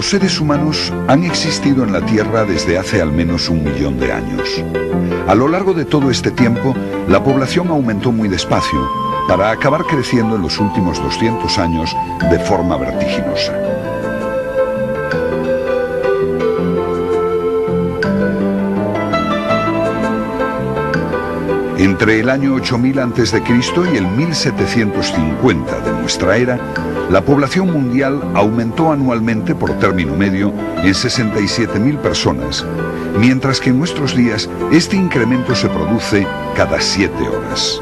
Los seres humanos han existido en la Tierra desde hace al menos 1 millón de años. A lo largo de todo este tiempo, la población aumentó muy despacio, para acabar creciendo en los últimos 200 años de forma vertiginosa. Entre el año 8000 a.C. y el 1750 de nuestra era, la población mundial aumentó anualmente por término medio en 67.000 personas, mientras que en nuestros días este incremento se produce cada 7 horas.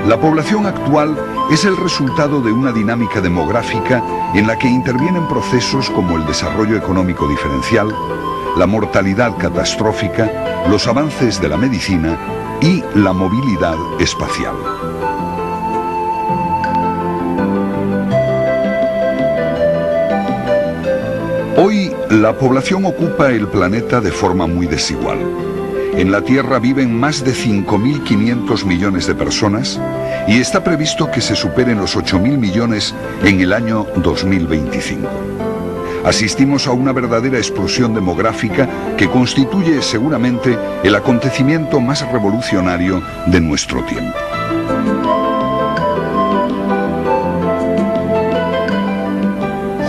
La población actual es el resultado de una dinámica demográfica en la que intervienen procesos como el desarrollo económico diferencial, la mortalidad catastrófica, los avances de la medicina y la movilidad espacial. Hoy, la población ocupa el planeta de forma muy desigual. En la Tierra viven más de 5.500 millones de personas y está previsto que se superen los 8.000 millones en el año 2025. Asistimos a una verdadera explosión demográfica que constituye seguramente el acontecimiento más revolucionario de nuestro tiempo.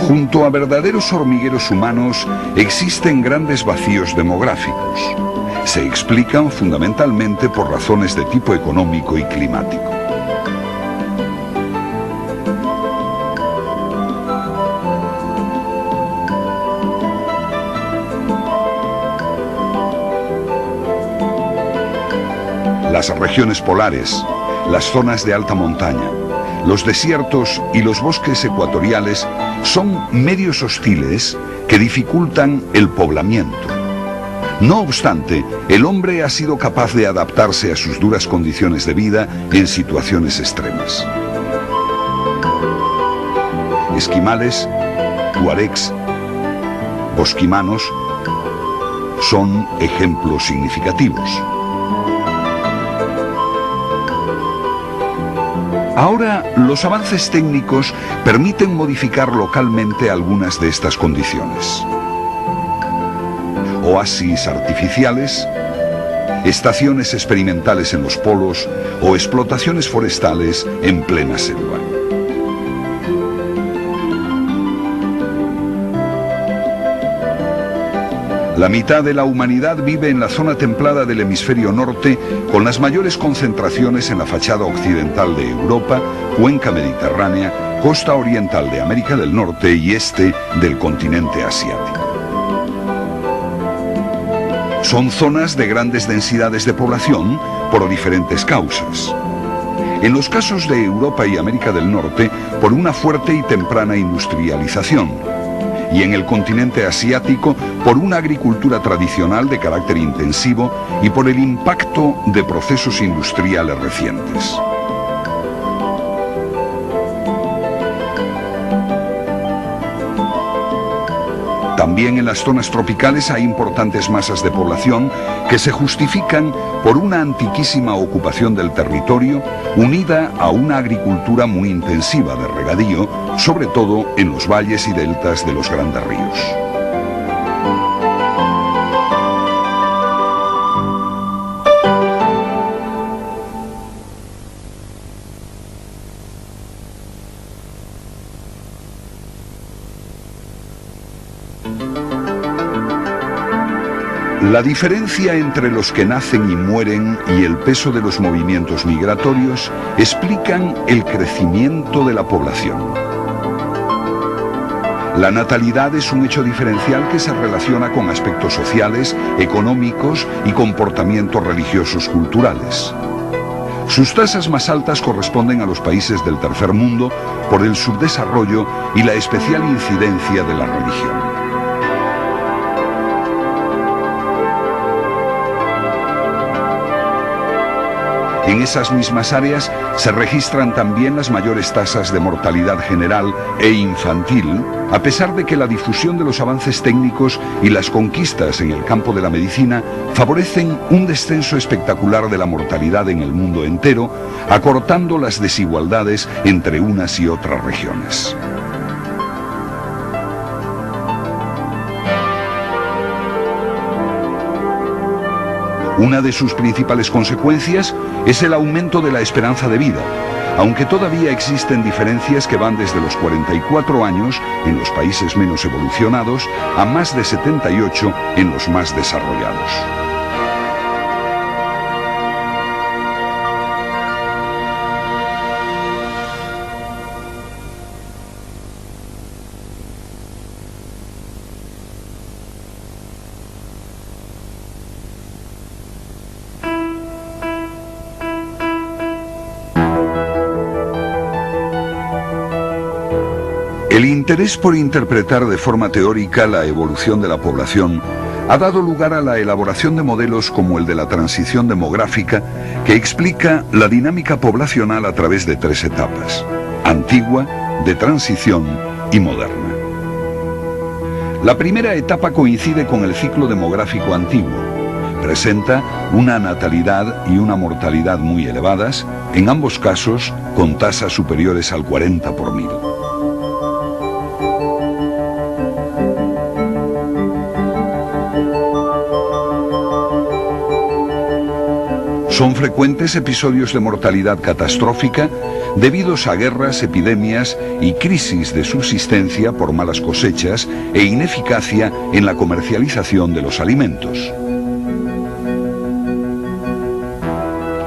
Junto a verdaderos hormigueros humanos existen grandes vacíos demográficos. Se explican fundamentalmente por razones de tipo económico y climático. Las regiones polares, las zonas de alta montaña, los desiertos y los bosques ecuatoriales son medios hostiles que dificultan el poblamiento. No obstante, el hombre ha sido capaz de adaptarse a sus duras condiciones de vida en situaciones extremas. Esquimales, tuaregs, bosquimanos son ejemplos significativos. Ahora, los avances técnicos permiten modificar localmente algunas de estas condiciones. Oasis artificiales, estaciones experimentales en los polos o explotaciones forestales en plena selva. La mitad de la humanidad vive en la zona templada del hemisferio norte, con las mayores concentraciones en la fachada occidental de Europa, cuenca mediterránea, costa oriental de América del Norte y este del continente asiático. Son zonas de grandes densidades de población por diferentes causas. En los casos de Europa y América del Norte, por una fuerte y temprana industrialización. Y en el continente asiático, por una agricultura tradicional de carácter intensivo y por el impacto de procesos industriales recientes. También en las zonas tropicales hay importantes masas de población que se justifican por una antiquísima ocupación del territorio unida a una agricultura muy intensiva de regadío, sobre todo en los valles y deltas de los grandes ríos. La diferencia entre los que nacen y mueren y el peso de los movimientos migratorios explican el crecimiento de la población. La natalidad es un hecho diferencial que se relaciona con aspectos sociales, económicos y comportamientos religiosos culturales. Sus tasas más altas corresponden a los países del tercer mundo por el subdesarrollo y la especial incidencia de la religión. En esas mismas áreas se registran también las mayores tasas de mortalidad general e infantil, a pesar de que la difusión de los avances técnicos y las conquistas en el campo de la medicina favorecen un descenso espectacular de la mortalidad en el mundo entero, acortando las desigualdades entre unas y otras regiones. Una de sus principales consecuencias es el aumento de la esperanza de vida, aunque todavía existen diferencias que van desde los 44 años en los países menos evolucionados a más de 78 en los más desarrollados. El interés por interpretar de forma teórica la evolución de la población ha dado lugar a la elaboración de modelos como el de la transición demográfica, que explica la dinámica poblacional a través de tres etapas: antigua, de transición y moderna. La primera etapa coincide con el ciclo demográfico antiguo. Presenta una natalidad y una mortalidad muy elevadas, en ambos casos con tasas superiores al 40 por mil. Son frecuentes episodios de mortalidad catastrófica debidos a guerras, epidemias y crisis de subsistencia por malas cosechas e ineficacia en la comercialización de los alimentos.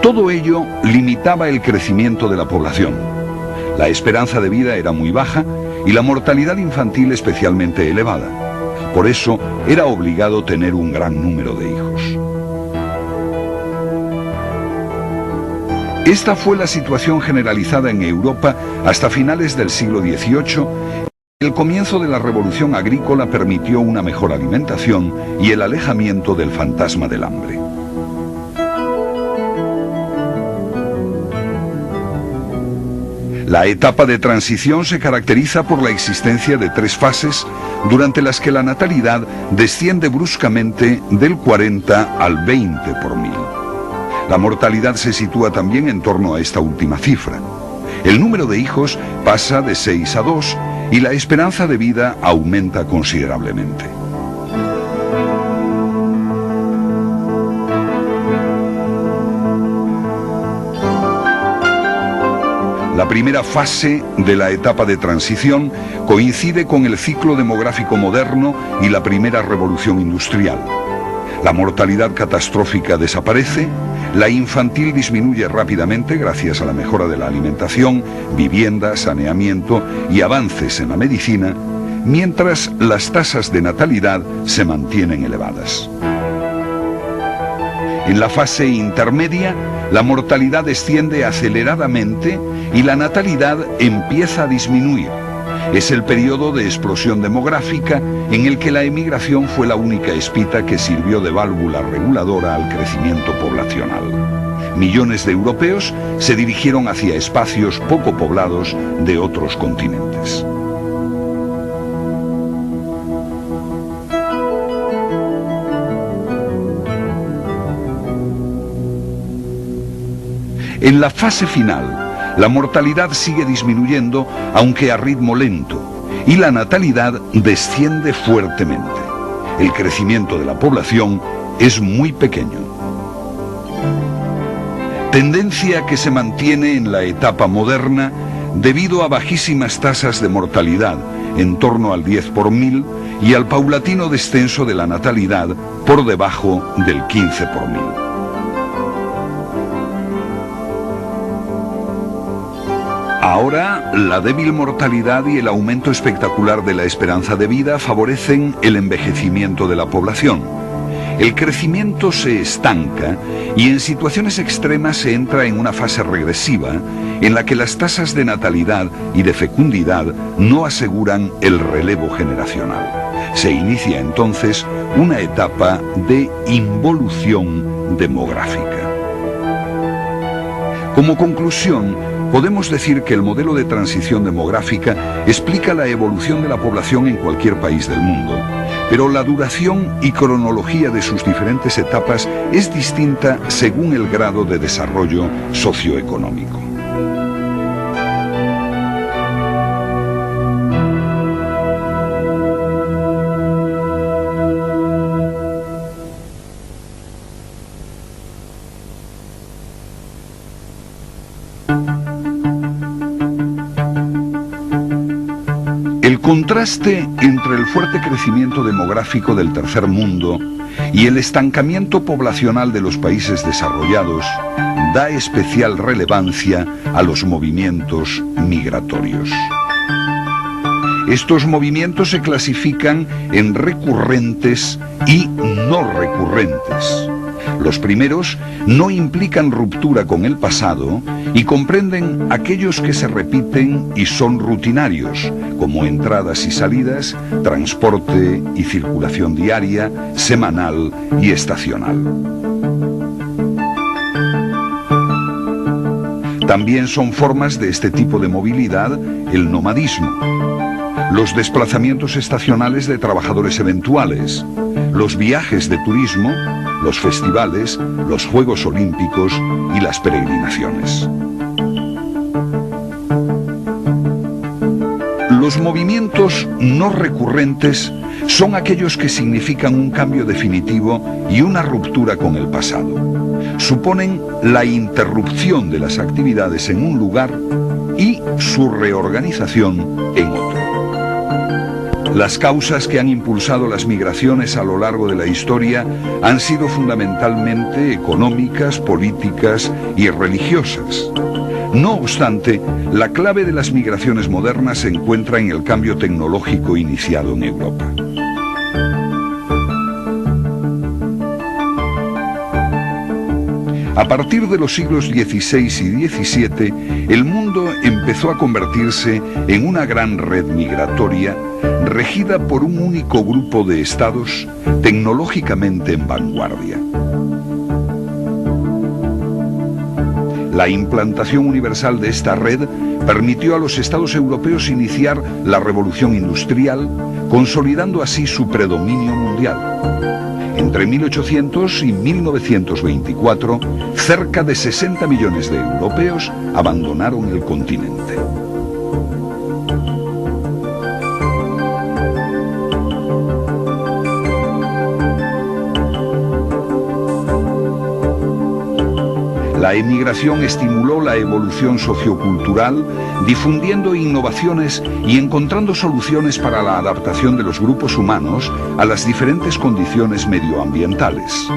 Todo ello limitaba el crecimiento de la población. La esperanza de vida era muy baja y la mortalidad infantil especialmente elevada. Por eso era obligado tener un gran número de hijos. Esta fue la situación generalizada en Europa hasta finales del siglo XVIII. El comienzo de la revolución agrícola permitió una mejor alimentación y el alejamiento del fantasma del hambre. La etapa de transición se caracteriza por la existencia de tres fases, durante las que la natalidad desciende bruscamente del 40 al 20 por mil. La mortalidad se sitúa también en torno a esta última cifra. El número de hijos pasa de 6 a 2 y la esperanza de vida aumenta considerablemente. La primera fase de la etapa de transición coincide con el ciclo demográfico moderno y la primera revolución industrial. La mortalidad catastrófica desaparece, la infantil disminuye rápidamente gracias a la mejora de la alimentación, vivienda, saneamiento y avances en la medicina, mientras las tasas de natalidad se mantienen elevadas. En la fase intermedia, la mortalidad desciende aceleradamente y la natalidad empieza a disminuir. Es el periodo de explosión demográfica en el que la emigración fue la única espita que sirvió de válvula reguladora al crecimiento poblacional. Millones de europeos se dirigieron hacia espacios poco poblados de otros continentes. En la fase final, la mortalidad sigue disminuyendo, aunque a ritmo lento, y la natalidad desciende fuertemente. El crecimiento de la población es muy pequeño. Tendencia que se mantiene en la etapa moderna debido a bajísimas tasas de mortalidad, en torno al 10 por mil, y al paulatino descenso de la natalidad por debajo del 15 por mil. Ahora, la débil mortalidad y el aumento espectacular de la esperanza de vida favorecen el envejecimiento de la población. El crecimiento se estanca y en situaciones extremas se entra en una fase regresiva en la que las tasas de natalidad y de fecundidad no aseguran el relevo generacional. Se inicia entonces una etapa de involución demográfica. Como conclusión, podemos decir que el modelo de transición demográfica explica la evolución de la población en cualquier país del mundo, pero la duración y cronología de sus diferentes etapas es distinta según el grado de desarrollo socioeconómico. El contraste entre el fuerte crecimiento demográfico del tercer mundo y el estancamiento poblacional de los países desarrollados da especial relevancia a los movimientos migratorios. Estos movimientos se clasifican en recurrentes y no recurrentes. Los primeros no implican ruptura con el pasado y comprenden aquellos que se repiten y son rutinarios, como entradas y salidas, transporte y circulación diaria, semanal y estacional. También son formas de este tipo de movilidad el nomadismo, los desplazamientos estacionales de trabajadores eventuales, los viajes de turismo, los festivales, los Juegos Olímpicos y las peregrinaciones. Los movimientos no recurrentes son aquellos que significan un cambio definitivo y una ruptura con el pasado. Suponen la interrupción de las actividades en un lugar y su reorganización en otro. Las causas que han impulsado las migraciones a lo largo de la historia han sido fundamentalmente económicas, políticas y religiosas. No obstante, la clave de las migraciones modernas se encuentra en el cambio tecnológico iniciado en Europa. A partir de los siglos XVI y XVII, el mundo empezó a convertirse en una gran red migratoria regida por un único grupo de estados tecnológicamente en vanguardia. La implantación universal de esta red permitió a los estados europeos iniciar la revolución industrial, consolidando así su predominio mundial. Entre 1800 y 1924, cerca de 60 millones de europeos abandonaron el continente. La emigración estimuló la evolución sociocultural, difundiendo innovaciones y encontrando soluciones para la adaptación de los grupos humanos a las diferentes condiciones medioambientales.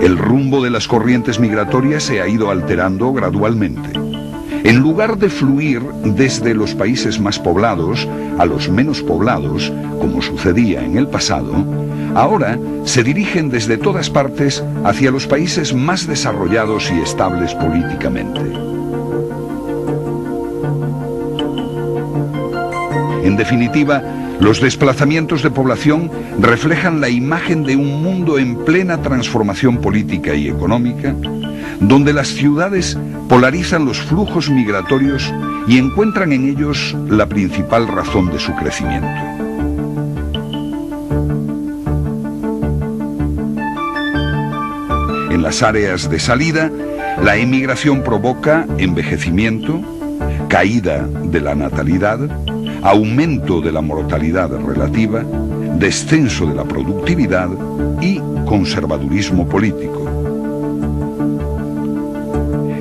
El rumbo de las corrientes migratorias se ha ido alterando gradualmente. En lugar de fluir desde los países más poblados a los menos poblados, como sucedía en el pasado, ahora se dirigen desde todas partes hacia los países más desarrollados y estables políticamente. En definitiva, los desplazamientos de población reflejan la imagen de un mundo en plena transformación política y económica, donde las ciudades polarizan los flujos migratorios y encuentran en ellos la principal razón de su crecimiento. En las áreas de salida, la emigración provoca envejecimiento, caída de la natalidad, aumento de la mortalidad relativa, descenso de la productividad y conservadurismo político.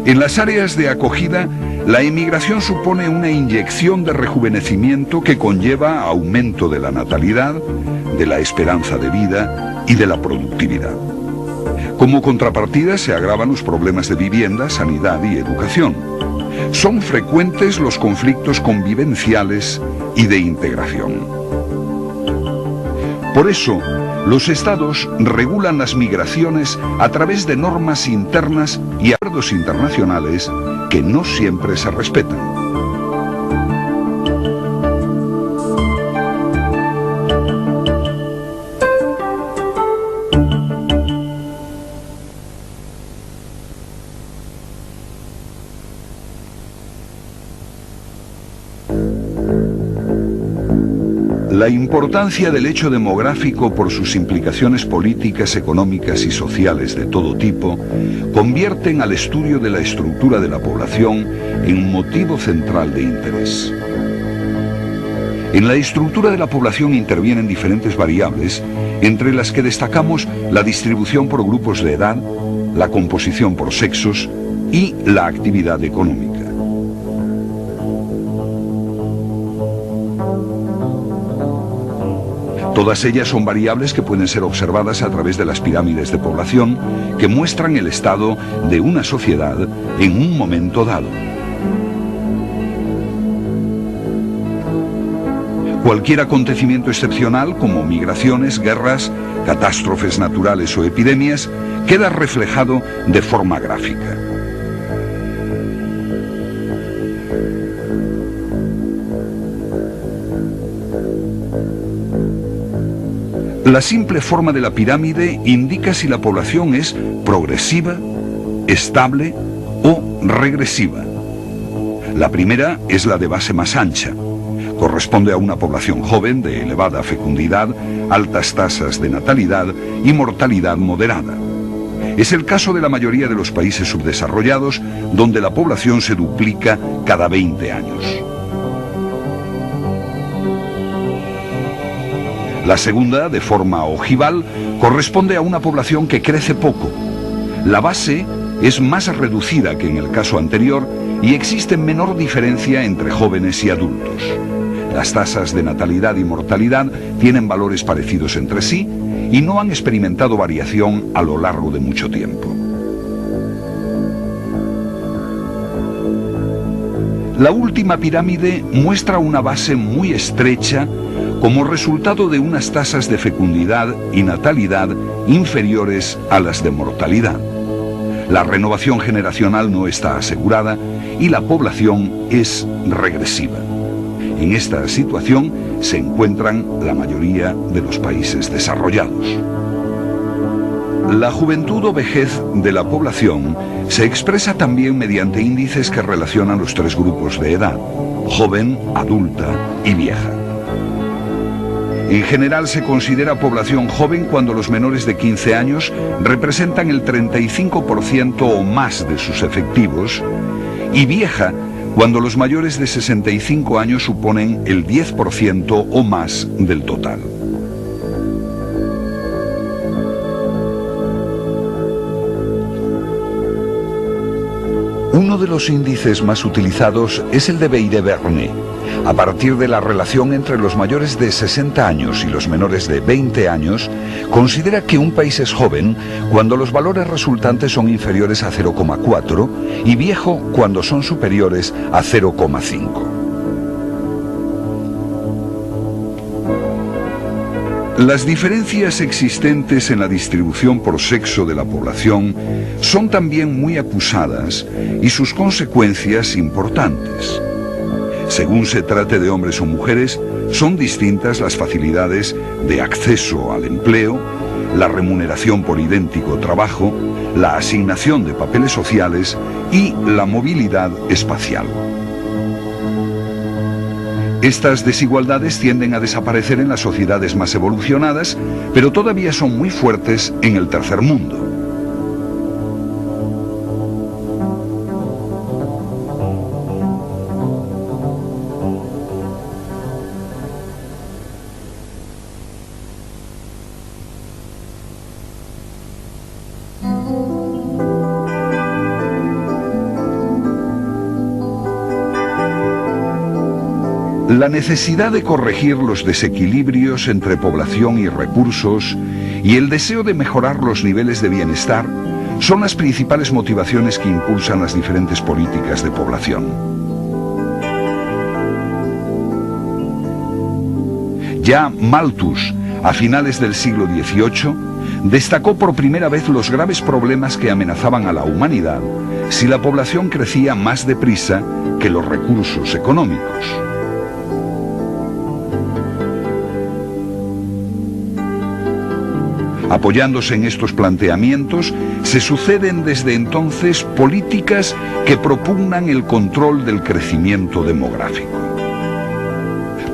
En las áreas de acogida, la emigración supone una inyección de rejuvenecimiento que conlleva aumento de la natalidad, de la esperanza de vida y de la productividad. Como contrapartida se agravan los problemas de vivienda, sanidad y educación. Son frecuentes los conflictos convivenciales y de integración. Por eso, los estados regulan las migraciones a través de normas internas y acuerdos internacionales que no siempre se respetan. La importancia del hecho demográfico por sus implicaciones políticas, económicas y sociales de todo tipo convierten al estudio de la estructura de la población en un motivo central de interés. En la estructura de la población intervienen diferentes variables, entre las que destacamos la distribución por grupos de edad, la composición por sexos y la actividad económica. Todas ellas son variables que pueden ser observadas a través de las pirámides de población que muestran el estado de una sociedad en un momento dado. Cualquier acontecimiento excepcional, como migraciones, guerras, catástrofes naturales o epidemias, queda reflejado de forma gráfica. La simple forma de la pirámide indica si la población es progresiva, estable o regresiva. La primera es la de base más ancha. Corresponde a una población joven de elevada fecundidad, altas tasas de natalidad y mortalidad moderada. Es el caso de la mayoría de los países subdesarrollados, donde la población se duplica cada 20 años. La segunda, de forma ojival, corresponde a una población que crece poco. La base es más reducida que en el caso anterior y existe menor diferencia entre jóvenes y adultos. Las tasas de natalidad y mortalidad tienen valores parecidos entre sí y no han experimentado variación a lo largo de mucho tiempo. La última pirámide muestra una base muy estrecha como resultado de unas tasas de fecundidad y natalidad inferiores a las de mortalidad. La renovación generacional no está asegurada y la población es regresiva. En esta situación se encuentran la mayoría de los países desarrollados. La juventud o vejez de la población se expresa también mediante índices que relacionan los tres grupos de edad: joven, adulta y vieja. En general se considera población joven cuando los menores de 15 años representan el 35% o más de sus efectivos, y vieja cuando los mayores de 65 años suponen el 10% o más del total. Uno de los índices más utilizados es el de Beire-Verne, a partir de la relación entre los mayores de 60 años y los menores de 20 años, considera que un país es joven cuando los valores resultantes son inferiores a 0,4 y viejo cuando son superiores a 0,5. Las diferencias existentes en la distribución por sexo de la población son también muy acusadas y sus consecuencias importantes. Según se trate de hombres o mujeres, son distintas las facilidades de acceso al empleo, la remuneración por idéntico trabajo, la asignación de papeles sociales y la movilidad espacial. Estas desigualdades tienden a desaparecer en las sociedades más evolucionadas, pero todavía son muy fuertes en el tercer mundo. La necesidad de corregir los desequilibrios entre población y recursos y el deseo de mejorar los niveles de bienestar son las principales motivaciones que impulsan las diferentes políticas de población. Ya Malthus, a finales del siglo XVIII, destacó por primera vez los graves problemas que amenazaban a la humanidad si la población crecía más deprisa que los recursos económicos. Apoyándose en estos planteamientos, se suceden desde entonces políticas que propugnan el control del crecimiento demográfico.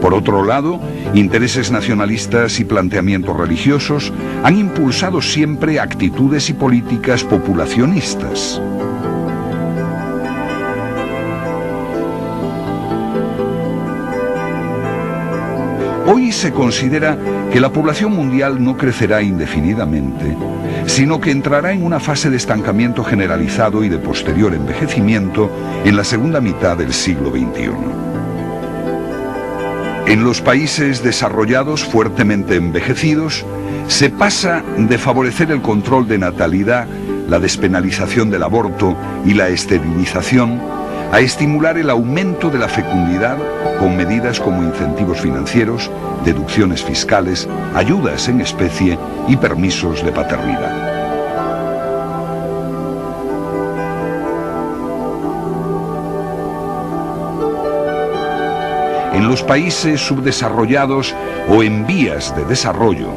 Por otro lado, intereses nacionalistas y planteamientos religiosos han impulsado siempre actitudes y políticas populacionistas. Hoy se considera que la población mundial no crecerá indefinidamente, sino que entrará en una fase de estancamiento generalizado y de posterior envejecimiento en la segunda mitad del siglo XXI. En los países desarrollados fuertemente envejecidos, se pasa de favorecer el control de natalidad, la despenalización del aborto y la esterilización, a estimular el aumento de la fecundidad con medidas como incentivos financieros, deducciones fiscales, ayudas en especie y permisos de paternidad. En los países subdesarrollados o en vías de desarrollo,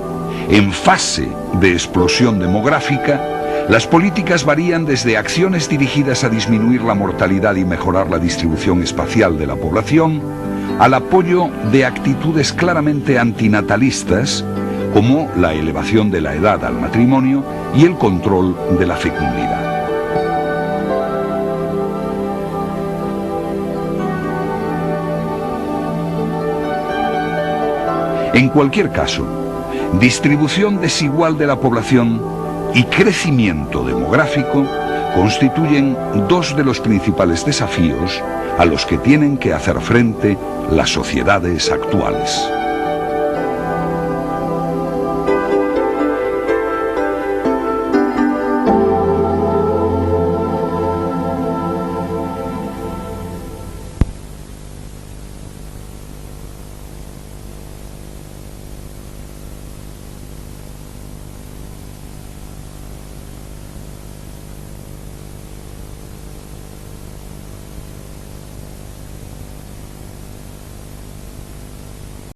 en fase de explosión demográfica, las políticas varían desde acciones dirigidas a disminuir la mortalidad y mejorar la distribución espacial de la población, al apoyo de actitudes claramente antinatalistas, como la elevación de la edad al matrimonio y el control de la fecundidad. En cualquier caso, distribución desigual de la población y crecimiento demográfico constituyen dos de los principales desafíos a los que tienen que hacer frente las sociedades actuales.